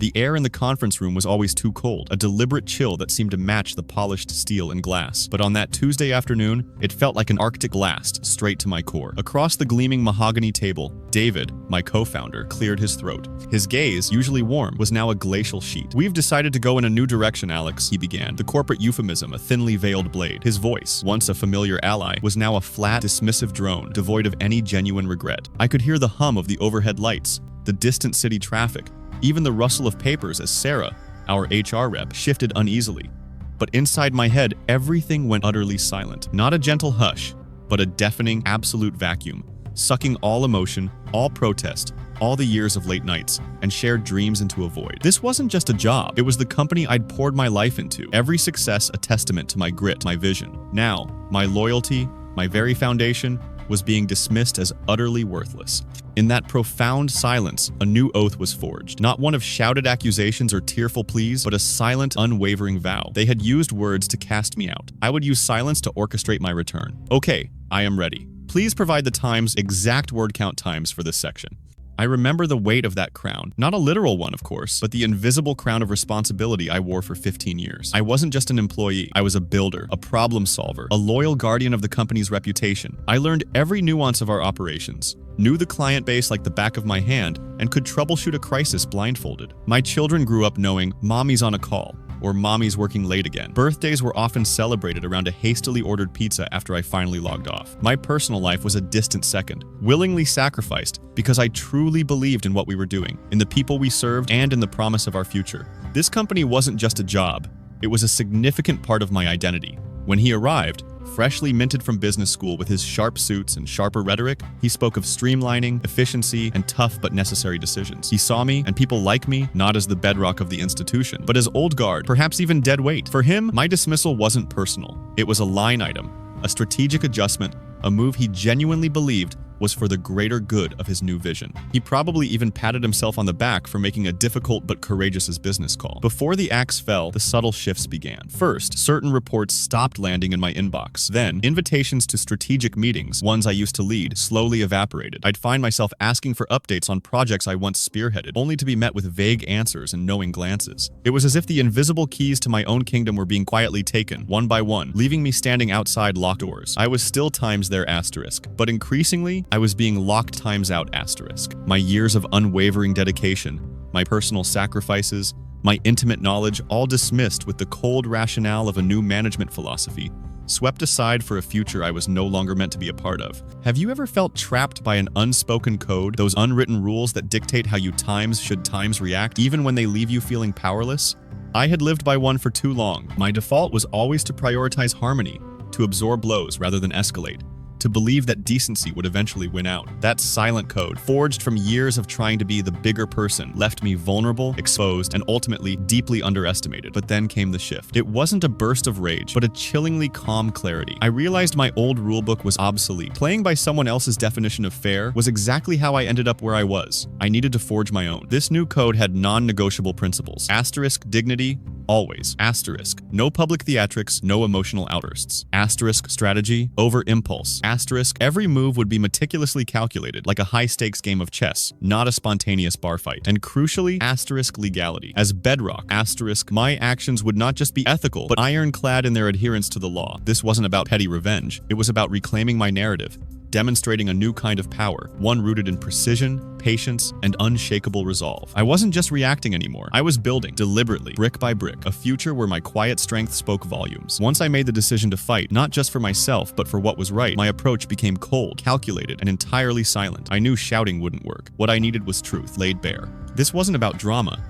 The air in the conference room was always too cold, a deliberate chill that seemed to match the polished steel and glass. But on that Tuesday afternoon, it felt like an Arctic blast straight to my core. Across the gleaming mahogany table, David, my co-founder, cleared his throat. His gaze, usually warm, was now a glacial sheet. "We've decided to go in a new direction, Alex," he began, the corporate euphemism a thinly veiled blade. His voice, once a familiar ally, was now a flat, dismissive drone, devoid of any genuine regret. I could hear the hum of the overhead lights, the distant city traffic, even the rustle of papers as Sarah, our HR rep, shifted uneasily. But inside my head, everything went utterly silent. Not a gentle hush, but a deafening, absolute vacuum, sucking all emotion, all protest, all the years of late nights, and shared dreams into a void. This wasn't just a job. It was the company I'd poured my life into. Every success a testament to my grit, my vision. Now, my loyalty, my very foundation, was being dismissed as utterly worthless. In that profound silence, a new oath was forged. Not one of shouted accusations or tearful pleas, but a silent, unwavering vow. They had used words to cast me out. I would use silence to orchestrate my return. Okay, I am ready. Please provide the times, exact word count times for this section. I remember the weight of that crown. Not a literal one, of course, but the invisible crown of responsibility I wore for 15 years. I wasn't just an employee. I was a builder, a problem solver, a loyal guardian of the company's reputation. I learned every nuance of our operations, knew the client base like the back of my hand, and could troubleshoot a crisis blindfolded. My children grew up knowing mommy's on a call, or mommy's working late again. Birthdays were often celebrated around a hastily ordered pizza after I finally logged off. My personal life was a distant second, willingly sacrificed because I truly believed in what we were doing, in the people we served, and in the promise of our future. This company wasn't just a job, it was a significant part of my identity. When he arrived, freshly minted from business school with his sharp suits and sharper rhetoric, he spoke of streamlining, efficiency, and tough but necessary decisions. He saw me, and people like me, not as the bedrock of the institution, but as old guard, perhaps even dead weight. For him, my dismissal wasn't personal. It was a line item, a strategic adjustment, a move he genuinely believed was for the greater good of his new vision. He probably even patted himself on the back for making a difficult but courageous business call. Before the axe fell, the subtle shifts began. First, certain reports stopped landing in my inbox. Then, invitations to strategic meetings, ones I used to lead, slowly evaporated. I'd find myself asking for updates on projects I once spearheaded, only to be met with vague answers and knowing glances. It was as if the invisible keys to my own kingdom were being quietly taken, one by one, leaving me standing outside locked doors. I was still times there asterisk, but increasingly, I was being locked times out asterisk. My years of unwavering dedication, my personal sacrifices, my intimate knowledge, all dismissed with the cold rationale of a new management philosophy, swept aside for a future I was no longer meant to be a part of. Have you ever felt trapped by an unspoken code, those unwritten rules that dictate how you should times react, even when they leave you feeling powerless? I had lived by one for too long. My default was always to prioritize harmony, to absorb blows rather than escalate, to believe that decency would eventually win out. That silent code, forged from years of trying to be the bigger person, left me vulnerable, exposed, and ultimately deeply underestimated. But then came the shift. It wasn't a burst of rage, but a chillingly calm clarity. I realized my old rulebook was obsolete. Playing by someone else's definition of fair was exactly how I ended up where I was. I needed to forge my own. This new code had non-negotiable principles. Asterisk dignity, always. Asterisk no public theatrics, no emotional outbursts. Asterisk strategy over impulse. Asterisk every move would be meticulously calculated, like a high-stakes game of chess, not a spontaneous bar fight. And crucially, asterisk legality. As bedrock, asterisk my actions would not just be ethical, but ironclad in their adherence to the law. This wasn't about petty revenge. It was about reclaiming my narrative, demonstrating a new kind of power, one rooted in precision, patience, and unshakable resolve. I wasn't just reacting anymore. I was building, deliberately, brick by brick, a future where my quiet strength spoke volumes. Once I made the decision to fight, not just for myself, but for what was right, my approach became cold, calculated, and entirely silent. I knew shouting wouldn't work. What I needed was truth, laid bare. This wasn't about drama.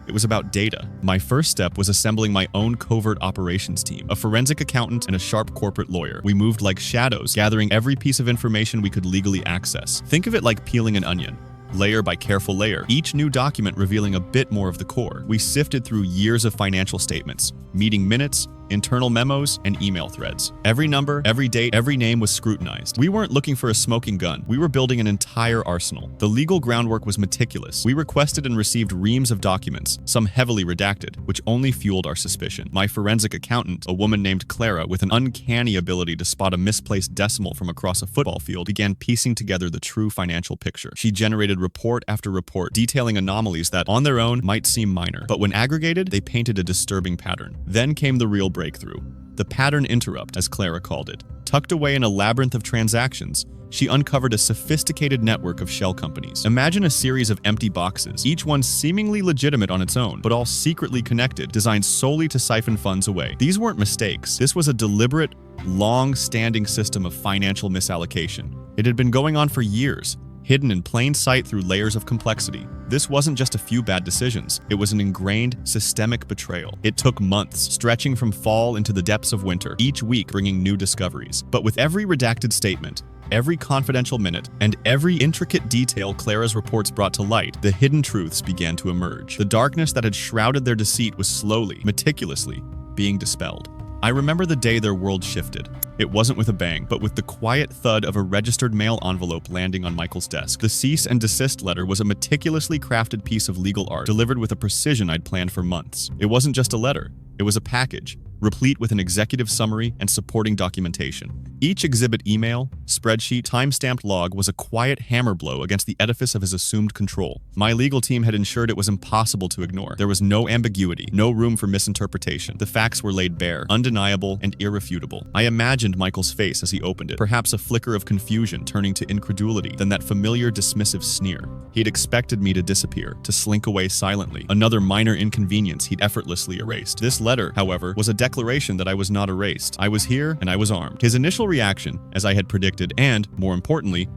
It was about data. My first step was assembling my own covert operations team, a forensic accountant and a sharp corporate lawyer. We moved like shadows, gathering every piece of information we could legally access. Think of it like peeling an onion, layer by careful layer, each new document revealing a bit more of the core. We sifted through years of financial statements, meeting minutes, internal memos, and email threads. Every number, every date, every name was scrutinized. We weren't looking for a smoking gun. We were building an entire arsenal. The legal groundwork was meticulous. We requested and received reams of documents, some heavily redacted, which only fueled our suspicion. My forensic accountant, a woman named Clara with an uncanny ability to spot a misplaced decimal from across a football field, began piecing together the true financial picture. She generated report after report, detailing anomalies that, on their own, might seem minor, but when aggregated, they painted a disturbing pattern. Then came the real breakthrough. The pattern interrupt, as Clara called it. Tucked away in a labyrinth of transactions, she uncovered a sophisticated network of shell companies. Imagine a series of empty boxes, each one seemingly legitimate on its own, but all secretly connected, designed solely to siphon funds away. These weren't mistakes. This was a deliberate, long-standing system of financial misallocation. It had been going on for years, hidden in plain sight through layers of complexity. This wasn't just a few bad decisions. It was an ingrained, systemic betrayal. It took months, stretching from fall into the depths of winter, each week bringing new discoveries. But with every redacted statement, every confidential minute, and every intricate detail Clara's reports brought to light, the hidden truths began to emerge. The darkness that had shrouded their deceit was slowly, meticulously, being dispelled. I remember the day their world shifted. It wasn't with a bang, but with the quiet thud of a registered mail envelope landing on Michael's desk. The cease and desist letter was a meticulously crafted piece of legal art, delivered with a precision I'd planned for months. It wasn't just a letter, it was a package, replete with an executive summary and supporting documentation. Each exhibit email, spreadsheet, time-stamped log was a quiet hammer blow against the edifice of his assumed control. My legal team had ensured it was impossible to ignore. There was no ambiguity, no room for misinterpretation. The facts were laid bare, undeniable and irrefutable. I imagined Michael's face as he opened it, perhaps a flicker of confusion turning to incredulity, then that familiar dismissive sneer. He'd expected me to disappear, to slink away silently, another minor inconvenience he'd effortlessly erased. This letter, however, was a declaration that I was not erased. I was here and I was armed. His initial reaction, as I had predicted, and, more importantly,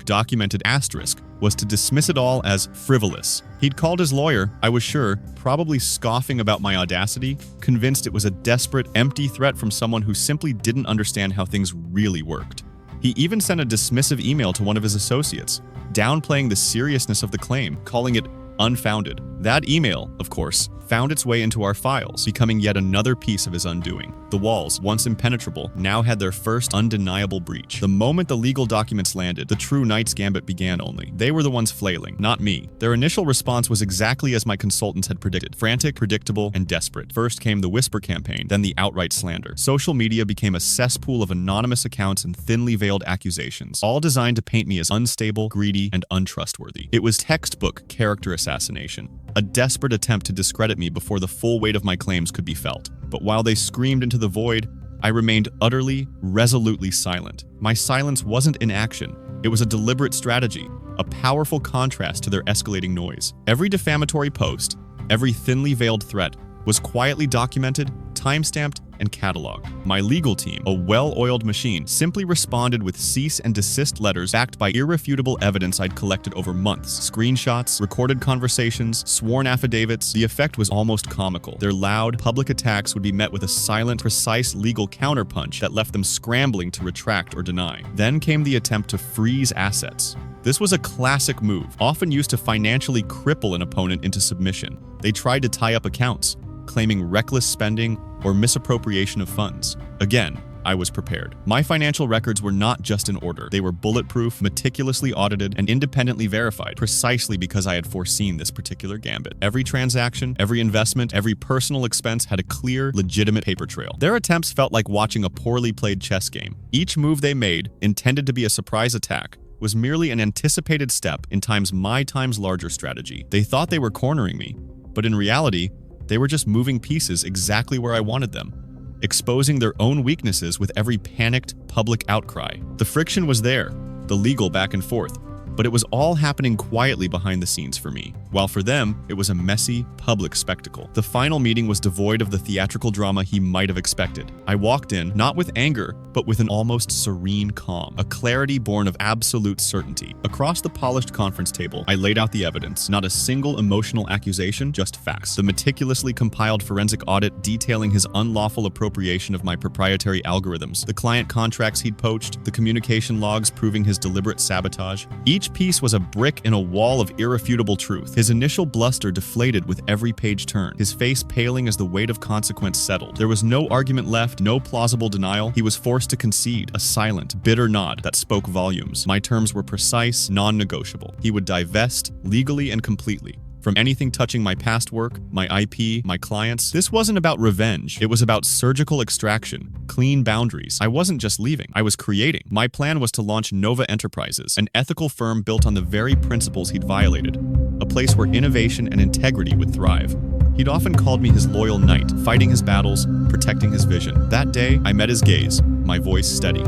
documented asterisk, was to dismiss it all as frivolous. He'd called his lawyer, I was sure, probably scoffing about my audacity, convinced it was a desperate, empty threat from someone who simply didn't understand how things really worked. He even sent a dismissive email to one of his associates, downplaying the seriousness of the claim, calling it unfounded. That email, of course, found its way into our files, becoming yet another piece of his undoing. The walls, once impenetrable, now had their first undeniable breach. The moment the legal documents landed, the true Knight's Gambit began only. They were the ones flailing, not me. Their initial response was exactly as my consultants had predicted. Frantic, predictable, and desperate. First came the whisper campaign, then the outright slander. Social media became a cesspool of anonymous accounts and thinly veiled accusations, all designed to paint me as unstable, greedy, and untrustworthy. It was textbook character assassination, a desperate attempt to discredit me before the full weight of my claims could be felt. But while they screamed into the void, I remained utterly, resolutely silent. My silence wasn't inaction. It was a deliberate strategy, a powerful contrast to their escalating noise. Every defamatory post, every thinly veiled threat, was quietly documented, time-stamped, and cataloged. My legal team, a well-oiled machine, simply responded with cease and desist letters backed by irrefutable evidence I'd collected over months. Screenshots, recorded conversations, sworn affidavits. The effect was almost comical. Their loud, public attacks would be met with a silent, precise legal counterpunch that left them scrambling to retract or deny. Then came the attempt to freeze assets. This was a classic move, often used to financially cripple an opponent into submission. They tried to tie up accounts, claiming reckless spending or misappropriation of funds. Again, I was prepared. My financial records were not just in order. They were bulletproof, meticulously audited, and independently verified, precisely because I had foreseen this particular gambit. Every transaction, every investment, every personal expense had a clear, legitimate paper trail. Their attempts felt like watching a poorly played chess game. Each move they made, intended to be a surprise attack, was merely an anticipated step in my times larger strategy. They thought they were cornering me, but in reality, they were just moving pieces exactly where I wanted them, exposing their own weaknesses with every panicked public outcry. The friction was there, the legal back and forth, but it was all happening quietly behind the scenes for me, while for them, it was a messy, public spectacle. The final meeting was devoid of the theatrical drama he might have expected. I walked in, not with anger, but with an almost serene calm, a clarity born of absolute certainty. Across the polished conference table, I laid out the evidence, not a single emotional accusation, just facts. The meticulously compiled forensic audit detailing his unlawful appropriation of my proprietary algorithms, the client contracts he'd poached, the communication logs proving his deliberate sabotage. Each piece was a brick in a wall of irrefutable truth. His His initial bluster deflated with every page turn, his face paling as the weight of consequence settled. There was no argument left, no plausible denial. He was forced to concede, a silent, bitter nod that spoke volumes. My terms were precise, non-negotiable. He would divest, legally and completely, from anything touching my past work, my IP, my clients. This wasn't about revenge. It was about surgical extraction, clean boundaries. I wasn't just leaving, I was creating. My plan was to launch Nova Enterprises, an ethical firm built on the very principles he'd violated, a place where innovation and integrity would thrive. He'd often called me his loyal knight, fighting his battles, protecting his vision. That day, I met his gaze, my voice steady.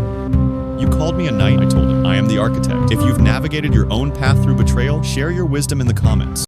"You called me a knight," I told him. "I am the architect. If you've navigated your own path through betrayal, share your wisdom in the comments."